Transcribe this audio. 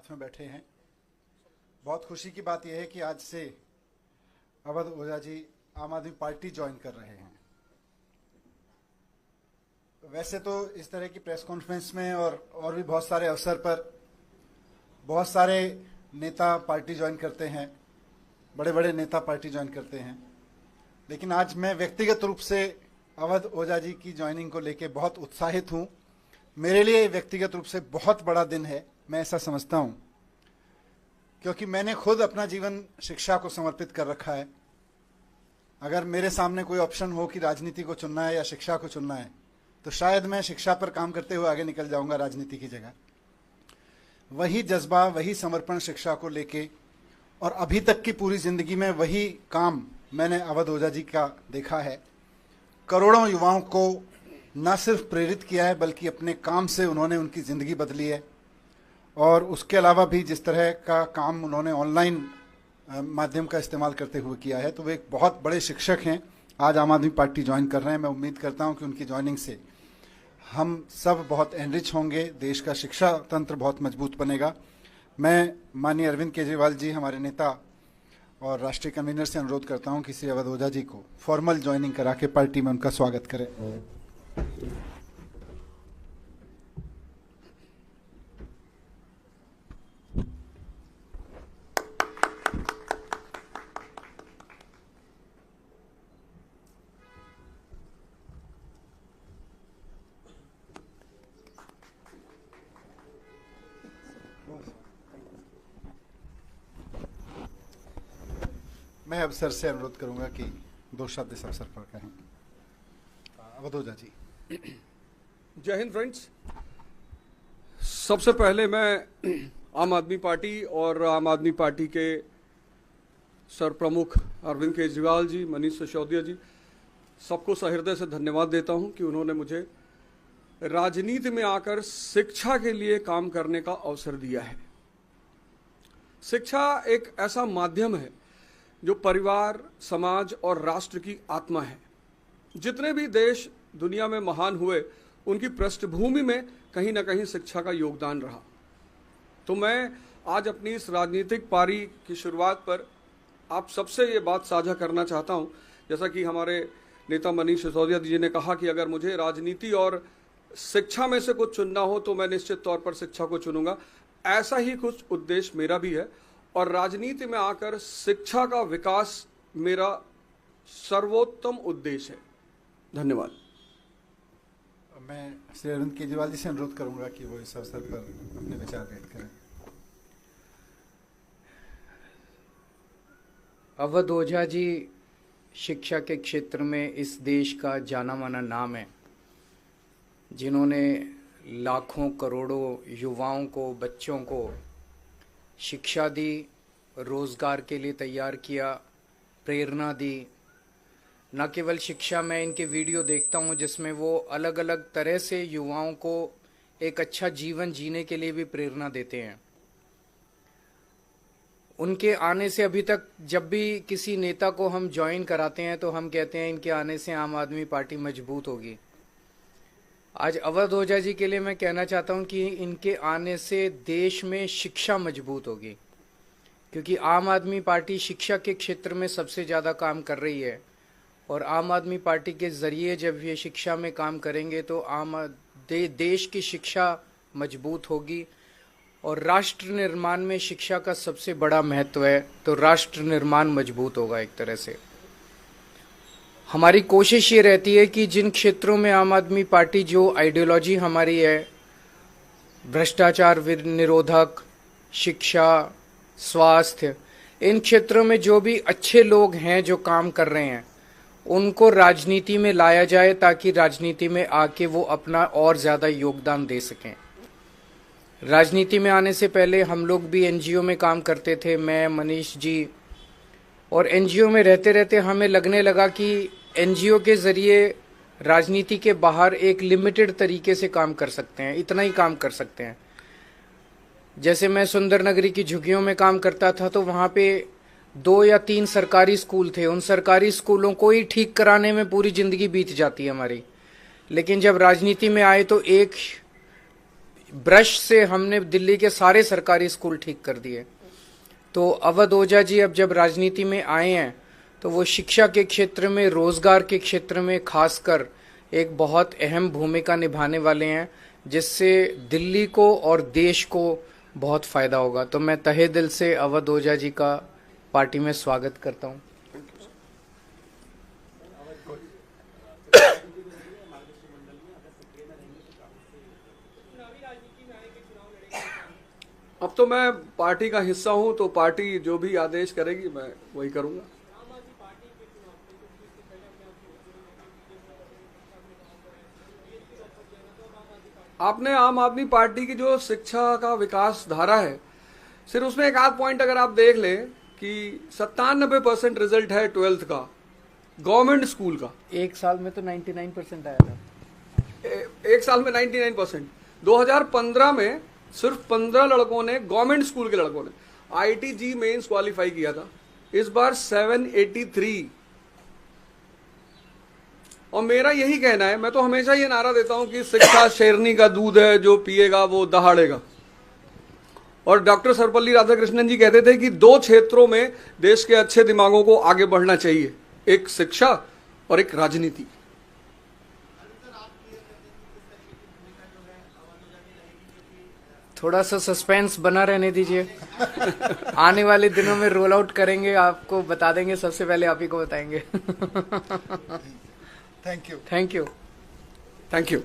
साथ में बैठे हैं। बहुत खुशी की बात यह है कि आज से अवध ओझा जी आम आदमी पार्टी ज्वाइन कर रहे हैं। वैसे तो इस तरह की प्रेस कॉन्फ्रेंस में और भी बहुत सारे अवसर पर बहुत सारे नेता पार्टी ज्वाइन करते हैं, बड़े बड़े नेता पार्टी ज्वाइन करते हैं, लेकिन आज मैं व्यक्तिगत रूप से अवध ओझा जी की ज्वाइनिंग को लेकर बहुत उत्साहित हूं। मेरे लिए व्यक्तिगत रूप से बहुत बड़ा दिन है, मैं ऐसा समझता हूं, क्योंकि मैंने खुद अपना जीवन शिक्षा को समर्पित कर रखा है। अगर मेरे सामने कोई ऑप्शन हो कि राजनीति को चुनना है या शिक्षा को चुनना है, तो शायद मैं शिक्षा पर काम करते हुए आगे निकल जाऊंगा राजनीति की जगह। वही जज्बा, वही समर्पण शिक्षा को लेके, और अभी तक की पूरी जिंदगी में वही काम मैंने अवध ओझा जी का देखा है। करोड़ों युवाओं को न सिर्फ प्रेरित किया है, बल्कि अपने काम से उन्होंने उनकी ज़िंदगी बदली है। और उसके अलावा भी जिस तरह का काम उन्होंने ऑनलाइन माध्यम का इस्तेमाल करते हुए किया है, तो वे एक बहुत बड़े शिक्षक हैं। आज आम आदमी पार्टी ज्वाइन कर रहे हैं। मैं उम्मीद करता हूं कि उनकी ज्वाइनिंग से हम सब बहुत एनरिच होंगे, देश का शिक्षा तंत्र बहुत मजबूत बनेगा। मैं माननीय अरविंद केजरीवाल जी, हमारे नेता और राष्ट्रीय कन्वीनर, से अनुरोध करता हूं कि श्री अवध ओझा जी को फॉर्मल ज्वाइनिंग करा के पार्टी में उनका स्वागत करें। मैं अब सर से अनुरोध करूंगा कि 2 शब्द इस अवसर पर कहें। अवध ओझा जी। जय हिंद फ्रेंड्स। सबसे पहले मैं आम आदमी पार्टी और आम आदमी पार्टी के सर प्रमुख अरविंद केजरीवाल जी, मनीष सिसोदिया जी, सबको सहृदय से धन्यवाद देता हूं कि उन्होंने मुझे राजनीति में आकर शिक्षा के लिए काम करने का अवसर दिया है। शिक्षा एक ऐसा माध्यम है जो परिवार, समाज और राष्ट्र की आत्मा है। जितने भी देश दुनिया में महान हुए, उनकी पृष्ठभूमि में कहीं ना कहीं शिक्षा का योगदान रहा। तो मैं आज अपनी इस राजनीतिक पारी की शुरुआत पर आप सबसे ये बात साझा करना चाहता हूं, जैसा कि हमारे नेता मनीष सिसोदिया जी ने कहा कि अगर मुझे राजनीति और शिक्षा में से कुछ चुनना हो तो मैं निश्चित तौर पर शिक्षा को चुनूंगा। ऐसा ही कुछ उद्देश्य मेरा भी है, और राजनीति में आकर शिक्षा का विकास मेरा सर्वोत्तम उद्देश्य है। धन्यवाद। मैं श्री अरविंद केजरीवाल जी से अनुरोध करूंगा कि वो इस अवसर पर अपने विचार व्यक्त करें। अवध ओझा जी शिक्षा के क्षेत्र में इस देश का जाना माना नाम है, जिन्होंने लाखों करोड़ों युवाओं को, बच्चों को शिक्षा दी, रोजगार के लिए तैयार किया, प्रेरणा दी। न केवल शिक्षा, मैं इनके वीडियो देखता हूँ जिसमें वो अलग अलग तरह से युवाओं को एक अच्छा जीवन जीने के लिए भी प्रेरणा देते हैं। उनके आने से अभी तक जब भी किसी नेता को हम ज्वाइन कराते हैं तो हम कहते हैं इनके आने से आम आदमी पार्टी मजबूत होगी। आज अवध ओझा जी के लिए मैं कहना चाहता हूं कि इनके आने से देश में शिक्षा मजबूत होगी, क्योंकि आम आदमी पार्टी शिक्षा के क्षेत्र में सबसे ज़्यादा काम कर रही है। और आम आदमी पार्टी के ज़रिए जब ये शिक्षा में काम करेंगे तो देश की शिक्षा मजबूत होगी। और राष्ट्र निर्माण में शिक्षा का सबसे बड़ा महत्व है, तो राष्ट्र निर्माण मजबूत होगा एक तरह से। हमारी कोशिश ये रहती है कि जिन क्षेत्रों में आम आदमी पार्टी, जो आइडियोलॉजी हमारी है, भ्रष्टाचार निरोधक, शिक्षा, स्वास्थ्य, इन क्षेत्रों में जो भी अच्छे लोग हैं जो काम कर रहे हैं, उनको राजनीति में लाया जाए, ताकि राजनीति में आके वो अपना और ज़्यादा योगदान दे सकें। राजनीति में आने से पहले हम लोग भी एनजीओ में काम करते थे, मैं, मनीष जी, और एनजीओ में रहते रहते हमें लगने लगा कि एनजीओ के ज़रिए राजनीति के बाहर एक लिमिटेड तरीके से काम कर सकते हैं, इतना ही काम कर सकते हैं। जैसे मैं सुंदर नगरी की झुग्गियों में काम करता था, तो वहाँ पे 2 या 3 सरकारी स्कूल थे। उन सरकारी स्कूलों को ही ठीक कराने में पूरी ज़िंदगी बीत जाती है हमारी। लेकिन जब राजनीति में आए तो एक ब्रश से हमने दिल्ली के सारे सरकारी स्कूल ठीक कर दिए। तो अवध ओझा जी अब जब राजनीति में आए हैं तो वो शिक्षा के क्षेत्र में, रोजगार के क्षेत्र में खासकर एक बहुत अहम भूमिका निभाने वाले हैं, जिससे दिल्ली को और देश को बहुत फायदा होगा। तो मैं तहे दिल से अवध ओझा जी का पार्टी में स्वागत करता हूं। अब तो मैं पार्टी का हिस्सा हूं, तो पार्टी जो भी आदेश करेगी मैं वही करूंगा। आपने आम आदमी पार्टी की जो शिक्षा का विकास धारा है, सिर्फ उसमें एक आध पॉइंट अगर आप देख लें कि 97% रिजल्ट है 12th का गवर्नमेंट स्कूल का। एक साल में तो 99% आया था। एक साल में 99%। 2015 में सिर्फ 15 लड़कों ने, गवर्नमेंट स्कूल के लड़कों ने IIT मेंस क्वालिफाई किया था। इस बार 783। और मेरा यही कहना है, मैं तो हमेशा ये नारा देता हूं कि शिक्षा शेरनी का दूध है, जो पिएगा वो दहाड़ेगा। और डॉक्टर सर्वपल्ली राधाकृष्णन जी कहते थे कि 2 क्षेत्रों में देश के अच्छे दिमागों को आगे बढ़ना चाहिए, एक शिक्षा और एक राजनीति। थोड़ा सा सस्पेंस बना रहने दीजिए। आने वाले दिनों में रोल आउट करेंगे, आपको बता देंगे, सबसे पहले आप ही को बताएंगे। Thank you. Thank you. Thank you.